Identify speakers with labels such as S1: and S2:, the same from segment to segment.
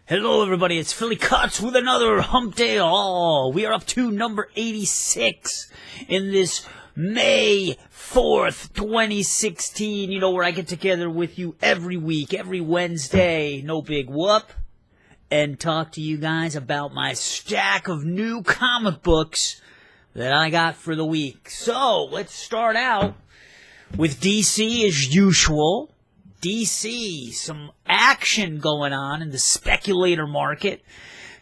S1: Hello everybody, it's Philly Cuts with another Hump Day Haul. We are up to number 86 in this May 4th, 2016, where I get together with you every week, every Wednesday, no big whoop, and talk to you guys about my stack of new comic books that I got for the week. So, let's start out with DC as usual. DC, some action going on in the speculator market.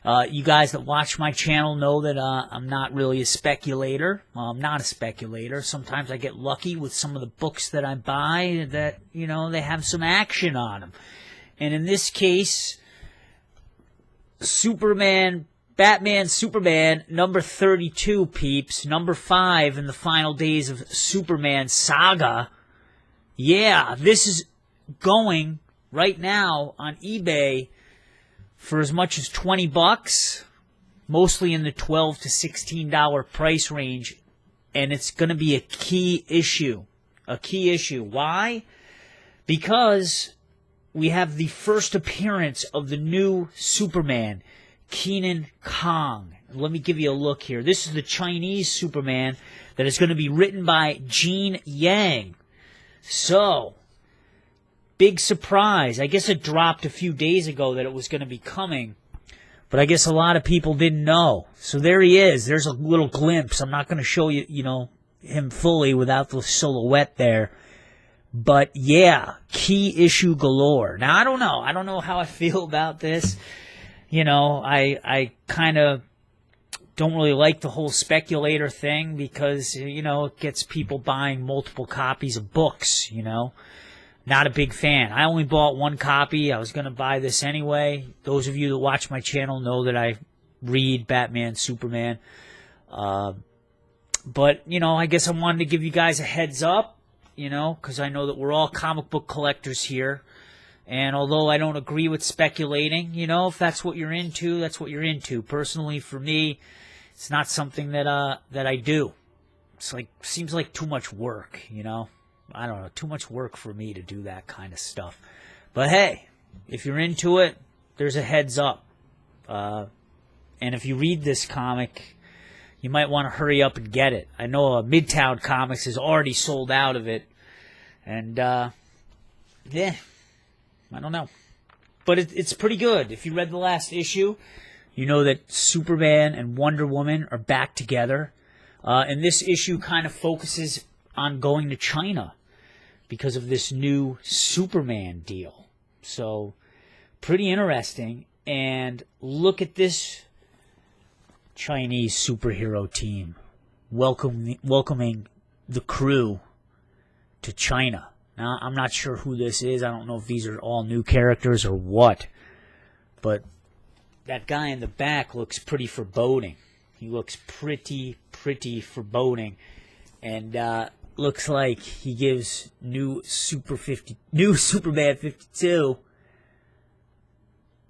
S1: You guys that watch my channel know that I'm not really a speculator. Well, I'm not a speculator. Sometimes I get lucky with some of the books that I buy that, they have some action on them. And in this case, Batman, Superman, number 32, peeps. Number 5 in the final days of Superman saga. Yeah, this is going right now on eBay for as much as $20, mostly in the $12 to $16 price range, and it's going to be a key issue. A key issue. Why? Because we have the first appearance of the new Superman, Kenan. Let me give you a look here. This is the Chinese Superman that is going to be written by Gene Yang. So, big surprise. I guess it dropped a few days ago that it was going to be coming, but I guess a lot of people didn't know. So there he is. There's a little glimpse. I'm not going to show you, him fully without the silhouette there. But yeah, key issue galore. Now, I don't know. I don't know how I feel about this. I kind of don't really like the whole speculator thing because, it gets people buying multiple copies of books, Not a big fan. I only bought one copy. I was going to buy this anyway. Those of you that watch my channel know that I read Batman, Superman. But, I guess I wanted to give you guys a heads up, because I know that we're all comic book collectors here. And although I don't agree with speculating, if that's what you're into, that's what you're into. Personally, for me, it's not something that I do. It's seems like too much work, I don't know, too much work for me to do that kind of stuff. But hey, if you're into it, there's a heads up. And if you read this comic, you might want to hurry up and get it. I know Midtown Comics is already sold out of it. And, yeah, I don't know. But it's pretty good. If you read the last issue, you know that Superman and Wonder Woman are back together. And this issue kind of focuses on going to China because of this new Superman deal. So, pretty interesting. And look at this Chinese superhero team welcoming the crew to China. Now, I'm not sure who this is. I don't know if these are all new characters or what. But that guy in the back looks pretty foreboding. He looks pretty foreboding. And, looks like he gives new Superman 52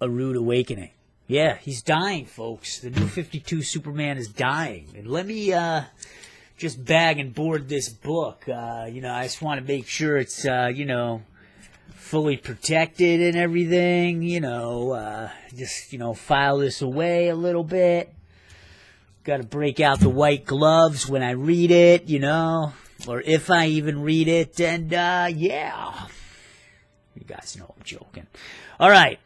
S1: a rude awakening. Yeah, he's dying, folks. The new 52 Superman is dying. And let me just bag and board this book. I just want to make sure it's fully protected and everything. Just file this away a little bit. Got to break out the white gloves when I read it, or if I even read it, and, yeah. You guys know I'm joking. All right.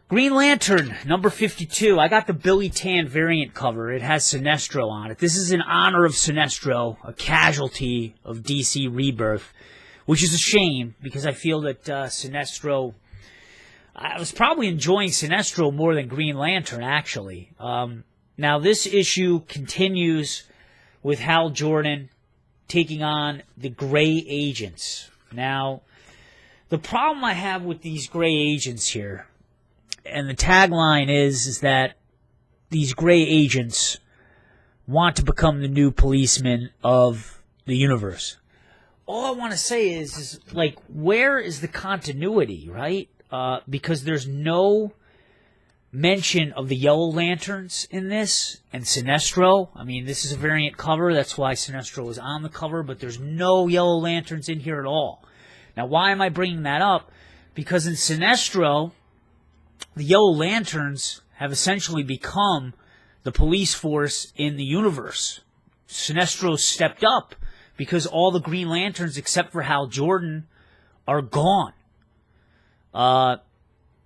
S1: Green Lantern, number 52. I got the Billy Tan variant cover. It has Sinestro on it. This is in honor of Sinestro, a casualty of DC Rebirth, which is a shame, because I feel that Sinestro... I was probably enjoying Sinestro more than Green Lantern, actually. Now, this issue continues with Hal Jordan taking on the Gray Agents. Now, the problem I have with these Gray Agents here, and the tagline is that these Gray Agents want to become the new policemen of the universe. All I want to say is where is the continuity, right? Because there's no mention of the Yellow Lanterns in this, and Sinestro. I mean, this is a variant cover, that's why Sinestro is on the cover, but there's no Yellow Lanterns in here at all. Now, why am I bringing that up? Because in Sinestro, the Yellow Lanterns have essentially become the police force in the universe. Sinestro stepped up because all the Green Lanterns, except for Hal Jordan, are gone.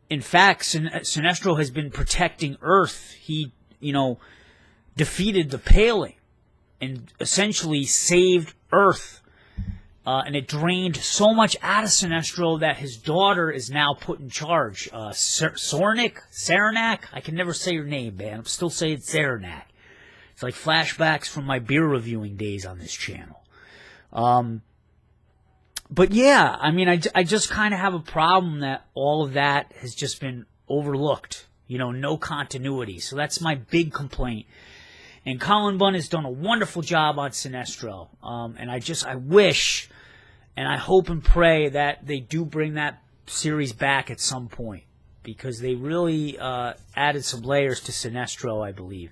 S1: In fact, Sinestro has been protecting Earth. He, defeated the Paling and essentially saved Earth. And it drained so much out of Sinestro that his daughter is now put in charge. Saranac? I can never say her name, man. I'm still saying Saranac. It's like flashbacks from my beer reviewing days on this channel. But yeah, I mean, I just kind of have a problem that all of that has just been overlooked. No continuity. So that's my big complaint. And Colin Bunn has done a wonderful job on Sinestro. And I wish, and I hope and pray that they do bring that series back at some point. Because they really added some layers to Sinestro, I believe.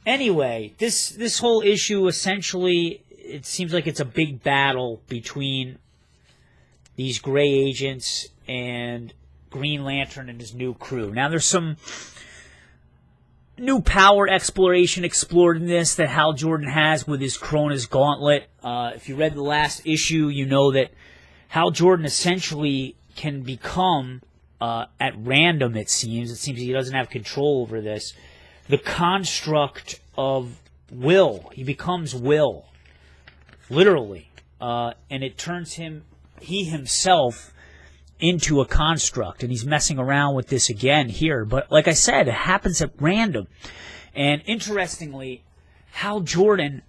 S1: Anyway, this whole issue, essentially, it seems like it's a big battle between these gray agents and Green Lantern and his new crew. Now, there's some new power exploration explored in this that Hal Jordan has with his Krona's Gauntlet. If you read the last issue, you know that Hal Jordan essentially can become, at random it seems he doesn't have control over this, the construct of Will. He becomes Will, literally. And it turns he himself into a construct, and he's messing around with this again here. But like I said, it happens at random. And interestingly, Hal Jordan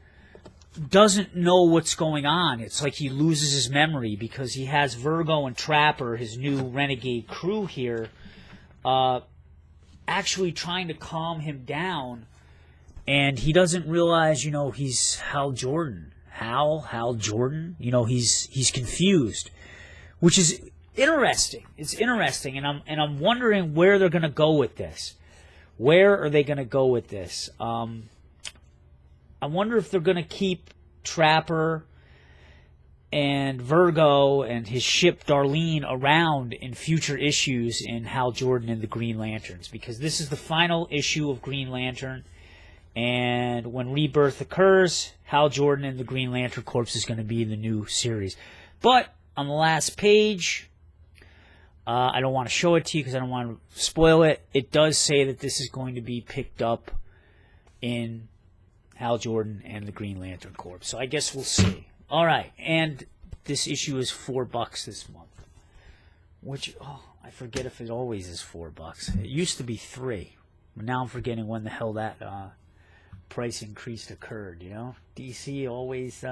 S1: doesn't know what's going on. It's like he loses his memory because he has Virgo and Trapper, his new Renegade crew here, actually trying to calm him down, and he doesn't realize, he's Hal Jordan. Hal Jordan? He's confused, which is interesting. It's interesting, and I'm wondering where they're going to go with this. Where are they going to go with this? I wonder if they're going to keep Trapper and Virgo and his ship Darlene around in future issues in Hal Jordan and the Green Lanterns, because this is the final issue of Green Lantern, and when Rebirth occurs, Hal Jordan and the Green Lantern Corps is going to be in the new series. But on the last page, I don't want to show it to you because I don't want to spoil it. It does say that this is going to be picked up in Hal Jordan and the Green Lantern Corps. So I guess we'll see. All right, and this issue is $4 this month, which I forget if it always is $4. It used to be $3, but now I'm forgetting when the hell that price increase occurred. DC always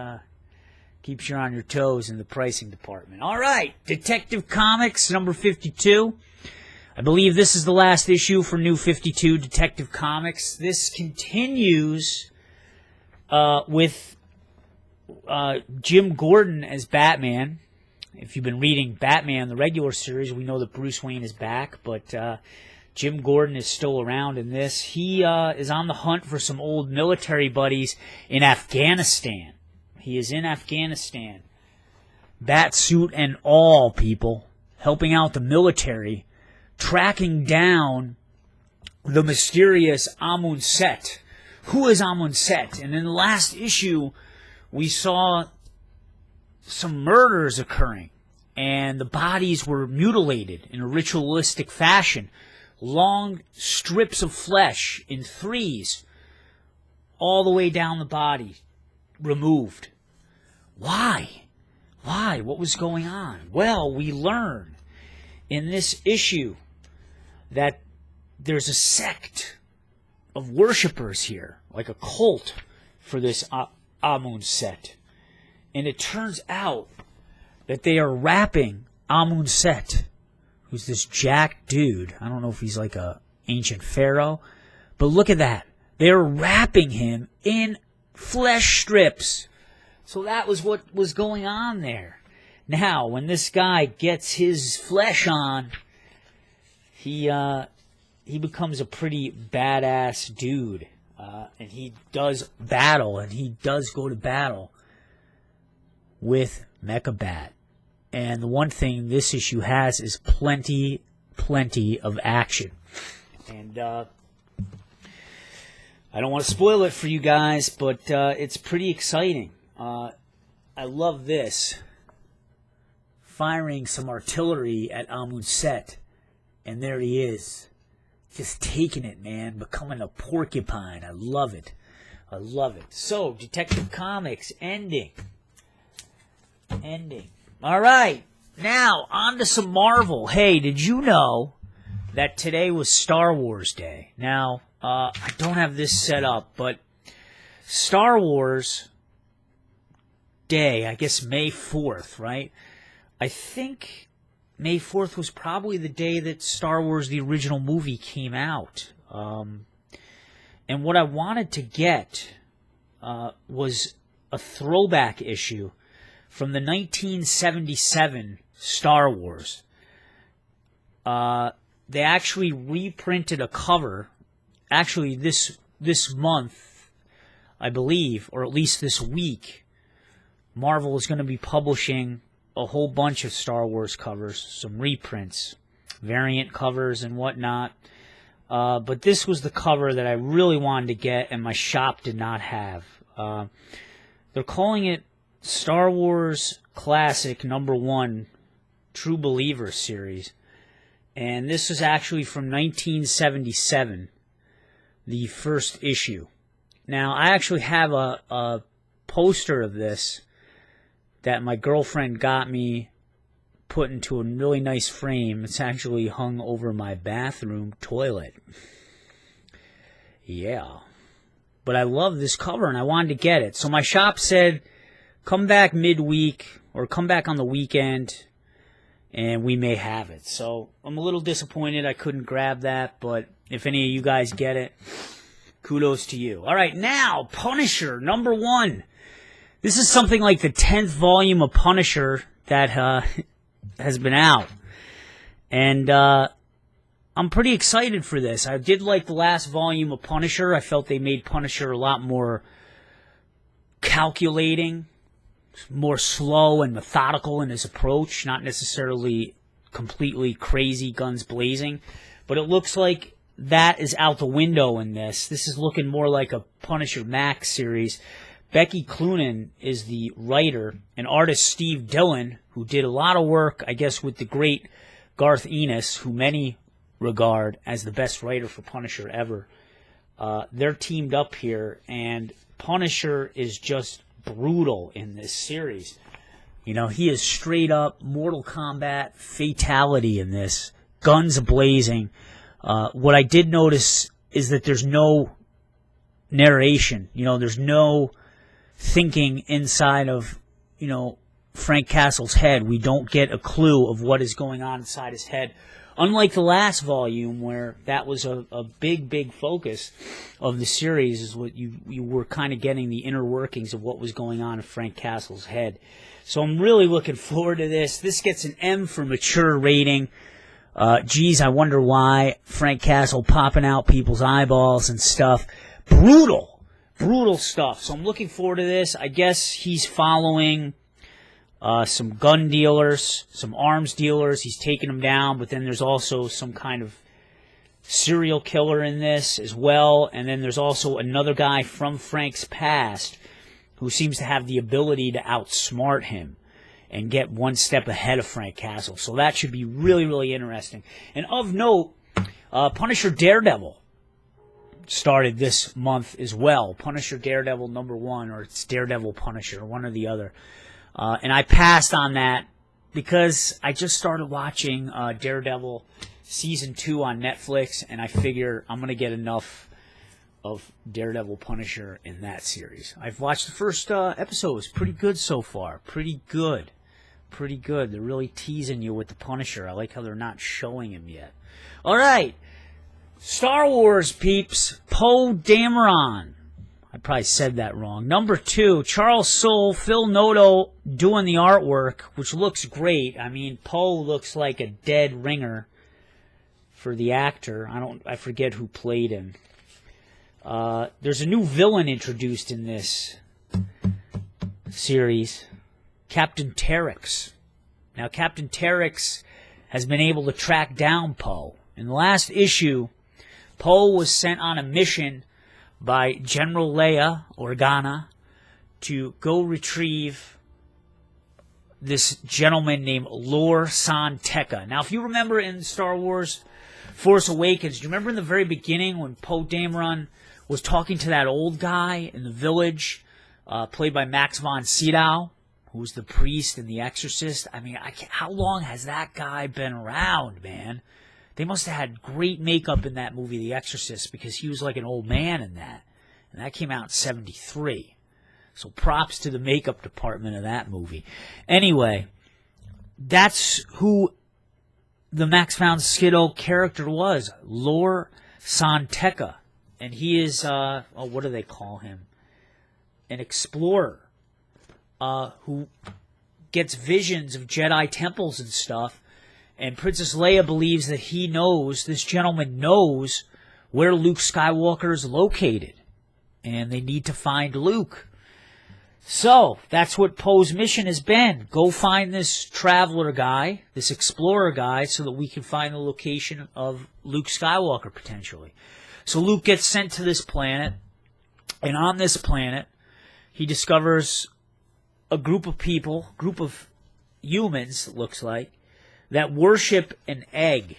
S1: keeps you on your toes in the pricing department. All right, Detective Comics number 52. I believe this is the last issue for New 52 Detective Comics. This continues with Jim Gordon as Batman. If you've been reading Batman, the regular series, we know that Bruce Wayne is back, but Jim Gordon is still around in this. He is on the hunt for some old military buddies in Afghanistan. He is in Afghanistan. Batsuit and all, people. Helping out the military. Tracking down the mysterious Amun-Set. Who is Amun-Set? And in the last issue, we saw some murders occurring, and the bodies were mutilated in a ritualistic fashion. Long strips of flesh in threes all the way down the body, removed. Why? Why? What was going on? Well, we learn in this issue that there's a sect of worshippers here, like a cult for this Amun-Set. And it turns out that they are wrapping Amun-Set, who's this jacked dude. I don't know if he's like a ancient pharaoh, but look at that. They're wrapping him in flesh strips. So that was what was going on there. Now, when this guy gets his flesh on, he becomes a pretty badass dude. And he does battle, and he does go to battle with Mecha Bat. And the one thing this issue has is plenty plenty of action. And I don't want to spoil it for you guys, but it's pretty exciting. I love this. Firing some artillery at Amun-Set. And there he is. Just taking it, man. Becoming a porcupine. I love it. I love it. So, Detective Comics ending. All right. Now, on to some Marvel. Hey, did you know that today was Star Wars Day? Now, I don't have this set up, but Star Wars Day, I guess May 4th, right? I think May 4th was probably the day that Star Wars, the original movie, came out. And what I wanted to get was a throwback issue from the 1977 Star Wars. They actually reprinted a cover, actually this month, I believe, or at least this week. Marvel is going to be publishing a whole bunch of Star Wars covers, some reprints, variant covers and whatnot. But this was the cover that I really wanted to get and my shop did not have. They're calling it Star Wars Classic #1 True Believer series. And this is actually from 1977, the first issue. Now, I actually have a poster of this that my girlfriend got me put into a really nice frame. It's actually hung over my bathroom toilet. Yeah. But I love this cover and I wanted to get it. So my shop said, come back midweek or come back on the weekend and we may have it. So I'm a little disappointed I couldn't grab that, but if any of you guys get it, kudos to you. All right, now Punisher #1. This is something like the 10th volume of Punisher that has been out. And I'm pretty excited for this. I did like the last volume of Punisher. I felt they made Punisher a lot more calculating, more slow and methodical in his approach, not necessarily completely crazy, guns blazing. But it looks like that is out the window in this. This is looking more like a Punisher Max series. Becky Cloonan is the writer, and artist Steve Dillon, who did a lot of work, I guess, with the great Garth Ennis, who many regard as the best writer for Punisher ever. They're teamed up here, and Punisher is just brutal in this series. You know, he is straight up Mortal Kombat fatality in this. Guns blazing. What I did notice is that there's no narration. You know, there's no thinking inside of, you know, Frank Castle's head. We don't get a clue of what is going on inside his head. Unlike the last volume where that was a big focus of the series, is what you were kind of getting the inner workings of what was going on in Frank Castle's head. So I'm really looking forward to this. This gets an M for mature rating. Geez, I wonder why. Frank Castle popping out people's eyeballs and stuff. Brutal stuff. So I'm looking forward to this. I guess he's following some gun dealers, some arms dealers. He's taking them down, but then there's also some kind of serial killer in this as well. And then there's also another guy from Frank's past who seems to have the ability to outsmart him and get one step ahead of Frank Castle. So that should be really interesting. And of note, Punisher Daredevil started this month as well. Punisher Daredevil #1, or it's Daredevil Punisher, one or the other. And I passed on that because I just started watching Daredevil Season 2 on Netflix, and I figure I'm going to get enough of Daredevil Punisher in that series. I've watched the first episode. It's pretty good so far. Pretty good. They're really teasing you with the Punisher. I like how they're not showing him yet. All right. Star Wars peeps, Poe Dameron. I probably said that wrong. #2, Charles Soule, Phil Noto doing the artwork, which looks great. I mean, Poe looks like a dead ringer for the actor. I forget who played him. There's a new villain introduced in this series, Captain Terex. Now, Captain Terex has been able to track down Poe. In the last issue, Poe was sent on a mission by General Leia Organa to go retrieve this gentleman named Lor San Tekka. Now, if you remember in Star Wars Force Awakens, do you remember in the very beginning when Poe Dameron was talking to that old guy in the village, played by Max von Sydow, who was the priest in The Exorcist? I mean, how long has that guy been around, man? They must have had great makeup in that movie, The Exorcist, because he was like an old man in that. And that came out in 1973. So props to the makeup department of that movie. Anyway, that's who the Max von Sydow character was, Lor San Tekka. And he is, what do they call him? An explorer who gets visions of Jedi temples and stuff. And Princess Leia believes that this gentleman knows where Luke Skywalker is located. And they need to find Luke. So, that's what Poe's mission has been. Go find this traveler guy, this explorer guy, so that we can find the location of Luke Skywalker, potentially. So Luke gets sent to this planet, and on this planet, he discovers a group of people, group of humans, it looks like, that worship an egg.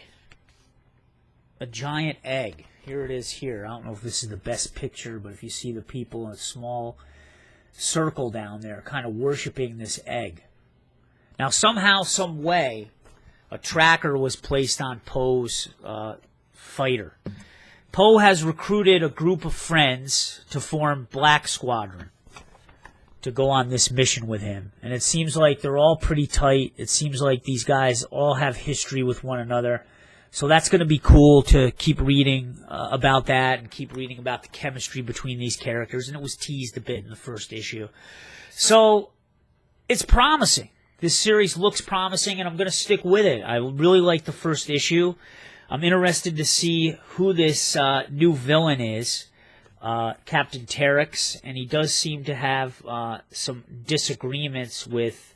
S1: A giant egg. Here it is here. I don't know if this is the best picture, but if you see the people in a small circle down there kind of worshiping this egg. Now, somehow, some way, a tracker was placed on Poe's fighter. Poe has recruited a group of friends to form Black Squadron to go on this mission with him. And it seems like they're all pretty tight. It seems like these guys all have history with one another. So that's going to be cool to keep reading about that and keep reading about the chemistry between these characters. And it was teased a bit in the first issue. So it's promising. This series looks promising, and I'm going to stick with it. I really like the first issue. I'm interested to see who this new villain is, Captain Terex, and he does seem to have some disagreements with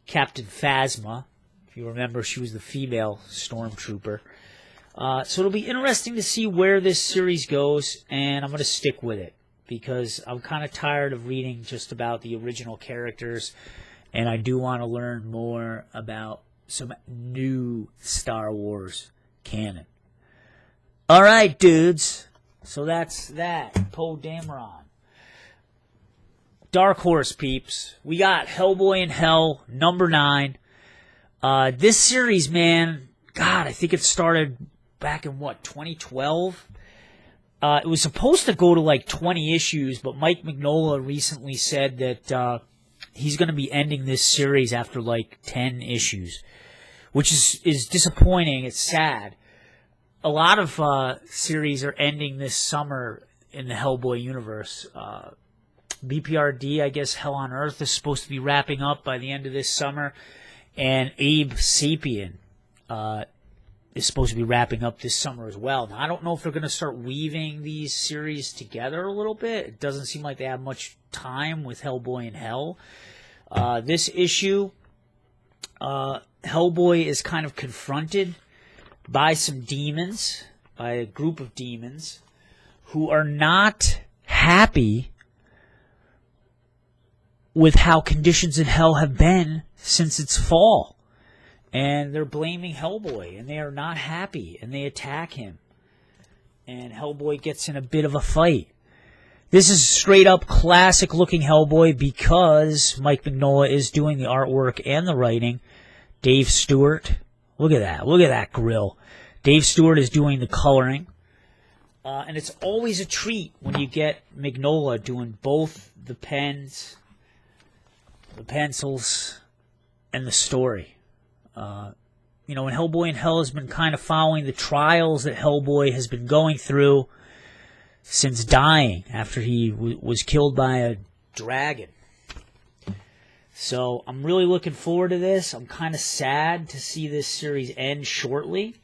S1: Captain Phasma. If you remember, she was the female stormtrooper. So it'll be interesting to see where this series goes, and I'm going to stick with it because I'm kind of tired of reading just about the original characters, and I do want to learn more about some new Star Wars canon. All right, dudes. So that's that. Poe Dameron. Dark Horse peeps. We got Hellboy in Hell, number 9. This series, man, God, I think it started back in, 2012? It was supposed to go to like 20 issues, but Mike Mignola recently said that he's going to be ending this series after like 10 issues, which is disappointing. It's sad. A lot of series are ending this summer in the Hellboy universe. BPRD, I guess Hell on Earth, is supposed to be wrapping up by the end of this summer. And Abe Sapien is supposed to be wrapping up this summer as well. Now, I don't know if they're going to start weaving these series together a little bit. It doesn't seem like they have much time with Hellboy in Hell. This issue, Hellboy is kind of confronted by some demons, by a group of demons, who are not happy with how conditions in hell have been since its fall. And they're blaming Hellboy, and they are not happy, and they attack him. And Hellboy gets in a bit of a fight. This is straight up classic looking Hellboy because Mike Mignola is doing the artwork and the writing. Dave Stewart, look at that. Look at that grill. Dave Stewart is doing the coloring. And it's always a treat when you get Mignola doing both the pens, the pencils, and the story. And Hellboy in Hell has been kind of following the trials that Hellboy has been going through since dying after he was killed by a dragon. So I'm really looking forward to this. I'm kind of sad to see this series end shortly.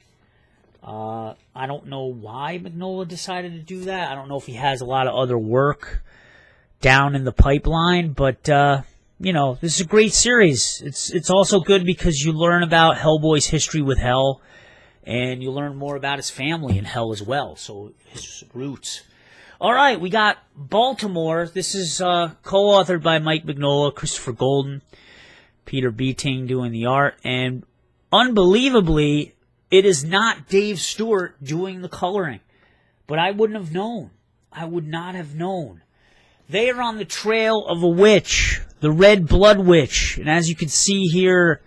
S1: I don't know why Mignola decided to do that. I don't know if he has a lot of other work down in the pipeline, but you know, this is a great series. It's also good because you learn about Hellboy's history with Hell, and you learn more about his family in Hell as well, so his roots. All right, we got Baltimore. This is co-authored by Mike Mignola, Christopher Golden, Peter Beating doing the art, and unbelievably, it is not Dave Stewart doing the coloring. But I wouldn't have known. I would not have known. They are on the trail of a witch, the Red Blood Witch. And as you can see here,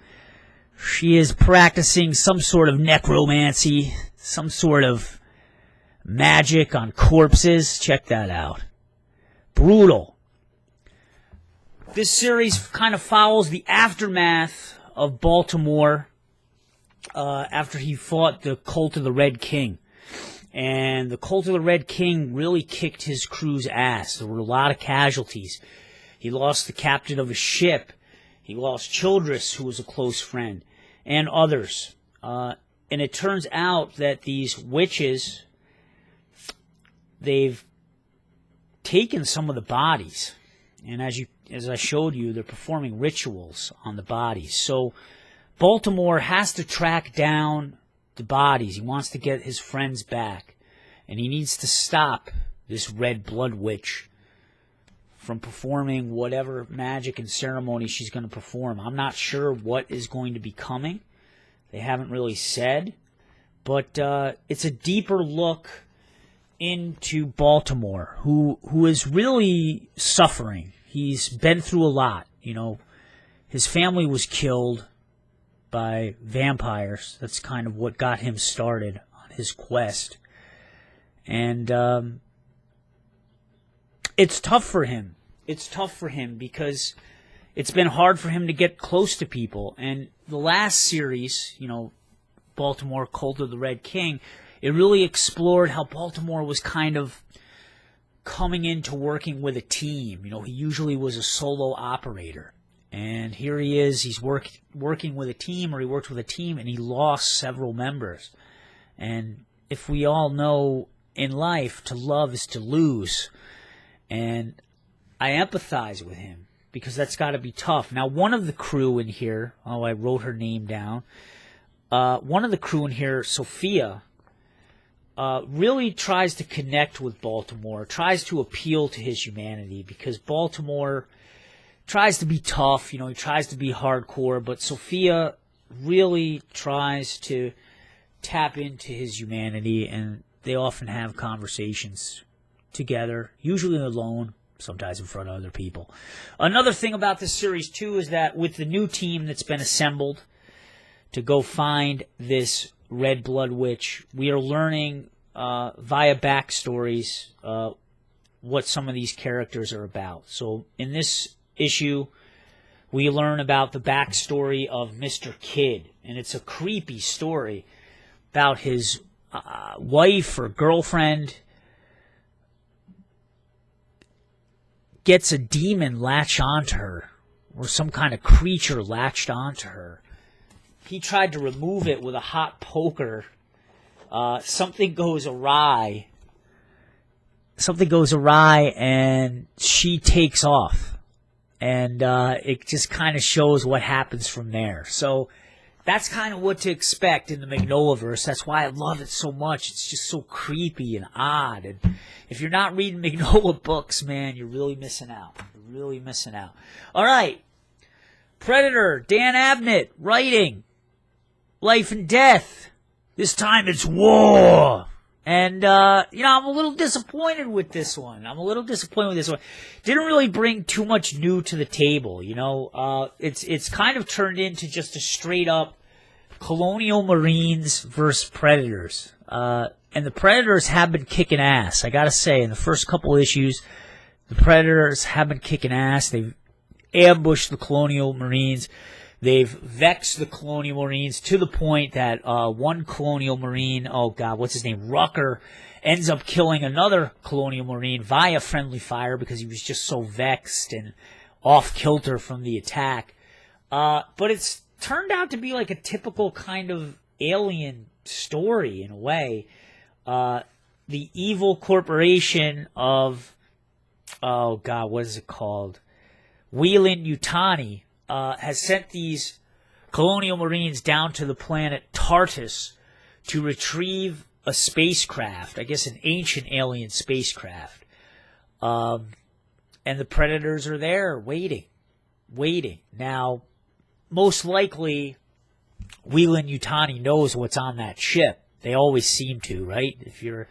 S1: she is practicing some sort of necromancy, some sort of magic on corpses. Check that out. Brutal. This series kind of follows the aftermath of Baltimore after he fought the Cult of the Red King. And the Cult of the Red King really kicked his crew's ass. There were a lot of casualties. He lost the captain of a ship. He lost Childress, who was a close friend, and others. And it turns out that these witches, they've taken some of the bodies. And as I showed you, they're performing rituals on the bodies. So Baltimore has to track down the bodies. He wants to get his friends back. And he needs to stop this Red Blood Witch from performing whatever magic and ceremony she's going to perform. I'm not sure what is going to be coming. They haven't really said. But it's a deeper look into Baltimore, who is really suffering. He's been through a lot. You know, his family was killed by vampires. That's kind of what got him started on his quest. And it's tough for him. It's tough for him because it's been hard for him to get close to people. And the last series, you know, Baltimore, Cult of the Red King, it really explored how Baltimore was kind of coming into working with a team. You know, he usually was a solo operator. And here he is, he's working with a team, or he worked with a team, and he lost several members. And if we all know in life, to love is to lose. And I empathize with him, because that's got to be tough. Now, one of the crew in here, oh, I wrote her name down. One of the crew in here, Sophia, really tries to connect with Baltimore, tries to appeal to his humanity, because Baltimore tries to be tough, you know, he tries to be hardcore, but Sophia really tries to tap into his humanity, and they often have conversations together, usually alone, sometimes in front of other people. Another thing about this series, too, is that with the new team that's been assembled to go find this Red Blood Witch, we are learning via backstories what some of these characters are about. So in this issue, we learn about the backstory of Mr. Kidd, and it's a creepy story about his wife or girlfriend gets a demon latched onto her, or some kind of creature latched onto her. He tried to remove it with a hot poker. Something goes awry. And she takes off. And it just kind of shows what happens from there. So that's kind of what to expect in the Mignolaverse. That's why I love it so much. It's just so creepy and odd. And if you're not reading Mignola books, man, you're really missing out. You're really missing out. All right. Predator, Dan Abnett, writing. Life and Death. This time it's war. And, you know, I'm a little disappointed with this one. Didn't really bring too much new to the table, you know. It's kind of turned into just a straight-up Colonial Marines versus Predators. And the Predators have been kicking ass. I gotta say, in the first couple issues, the Predators have been kicking ass. They've ambushed the Colonial Marines. They've vexed the Colonial Marines to the point that one Colonial Marine, oh God, what's his name, Rucker, ends up killing another Colonial Marine via friendly fire because he was just so vexed and off-kilter from the attack. But it's turned out to be like a typical kind of alien story in a way. The evil corporation of, oh God, what is it called? Weyland-Yutani has sent these colonial marines down to the planet Tartus to retrieve a spacecraft, I guess an ancient alien spacecraft. And the predators are there waiting. Now, most likely, Weyland-Yutani knows what's on that ship. They always seem to, right? If you're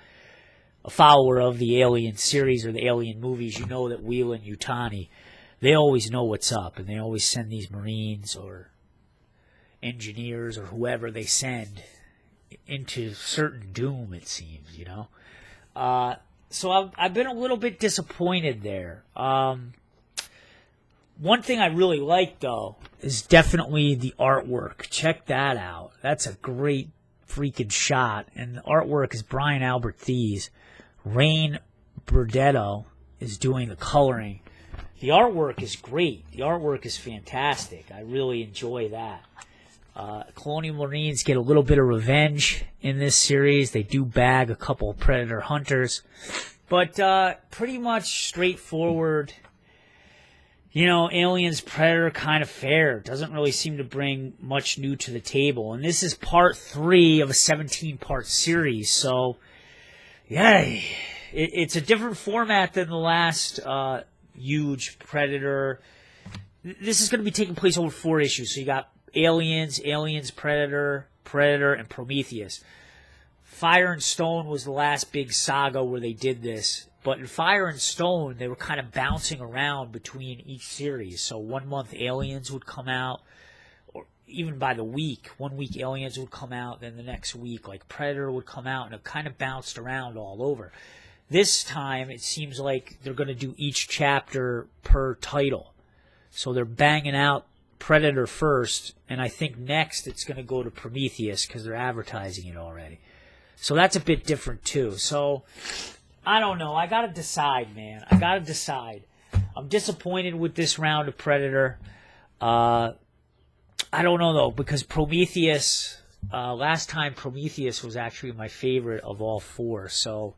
S1: a follower of the Alien series or the Alien movies, you know that Weyland-Yutani, they always know what's up, and they always send these Marines or engineers or whoever they send into certain doom, it seems, you know? So I've been a little bit disappointed there. One thing I really like, though, is definitely the artwork. Check that out. That's a great freaking shot. And the artwork is Brian Albert Thies. Rain Burdetto is doing the coloring. The artwork is great. The artwork is fantastic. I really enjoy that. Colonial Marines get a little bit of revenge in this series. They do bag a couple of predator hunters. But pretty much straightforward, you know, Aliens Predator kind of fare. Doesn't really seem to bring much new to the table. And this is part 3 of a 17-part series. So, yeah, it's a different format than the last huge Predator. This is going to be taking place over 4 issues. So you got Aliens, Predator, and Prometheus. Fire and Stone was the last big saga where they did this. But in Fire and Stone, they were kind of bouncing around between each series. So 1 month Aliens would come out, or even by the week. 1 week Aliens would come out, then the next week, like Predator would come out, and it kind of bounced around all over. This time, it seems like they're going to do each chapter per title. So they're banging out Predator first, and I think next it's going to go to Prometheus because they're advertising it already. So that's a bit different too. So I don't know. I got to decide, man. I got to decide. I'm disappointed with this round of Predator. I don't know though, because Prometheus, last time Prometheus was actually my favorite of all 4. So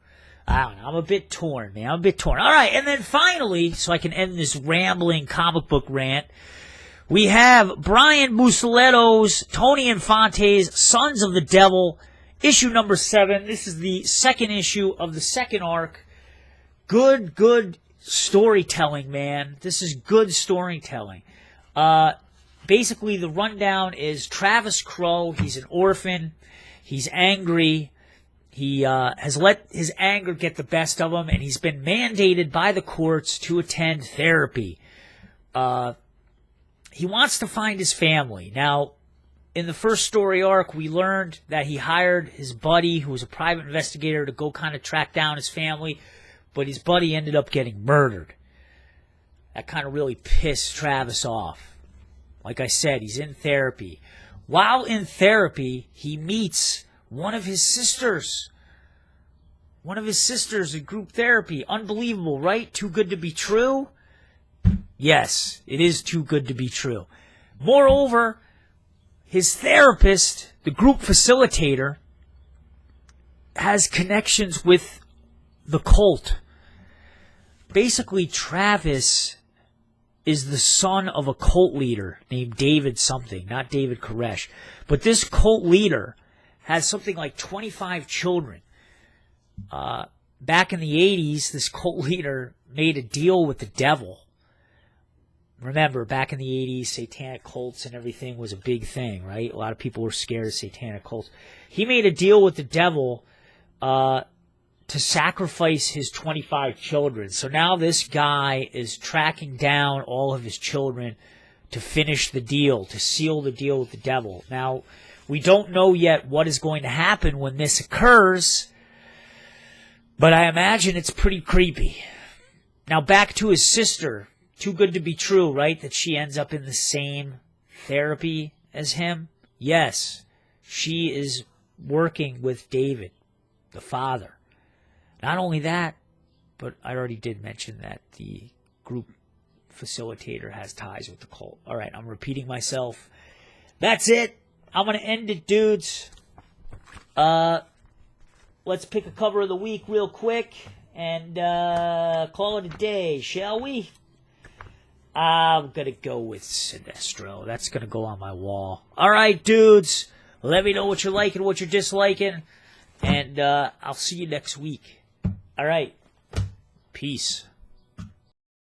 S1: I don't know. I'm a bit torn, man. I'm a bit torn. All right, and then finally, so I can end this rambling comic book rant, we have Brian Buccella's Tony Infante's Sons of the Devil, issue number 7. This is the second issue of the second arc. Good storytelling, man. This is good storytelling. Basically, the rundown is Travis Crow. He's an orphan. He's angry. He has let his anger get the best of him, and he's been mandated by the courts to attend therapy. He wants to find his family. Now, in the first story arc, we learned that he hired his buddy, who was a private investigator, to go kind of track down his family, but his buddy ended up getting murdered. That kind of really pissed Travis off. Like I said, he's in therapy. While in therapy, he meets one of his sisters. One of his sisters in group therapy. Unbelievable, right? Too good to be true? Yes, it is too good to be true. Moreover, his therapist, the group facilitator, has connections with the cult. Basically, Travis is the son of a cult leader named David something, not David Koresh. But this cult leader has something like 25 children. Back in the 80s, this cult leader made a deal with the devil. Remember, back in the 80s, satanic cults and everything was a big thing, right? A lot of people were scared of satanic cults. He made a deal with the devil to sacrifice his 25 children. So now this guy is tracking down all of his children to finish the deal, to seal the deal with the devil. Now, we don't know yet what is going to happen when this occurs, but I imagine it's pretty creepy. Now, back to his sister. Too good to be true, right? That she ends up in the same therapy as him? Yes, she is working with David, the father. Not only that, but I already did mention that the group facilitator has ties with the cult. All right, I'm repeating myself. That's it. I'm going to end it, dudes. Let's pick a cover of the week real quick and call it a day, shall we? I'm going to go with Sinestro. That's going to go on my wall. All right, dudes. Let me know what you're liking, what you're disliking. And I'll see you next week. All right. Peace.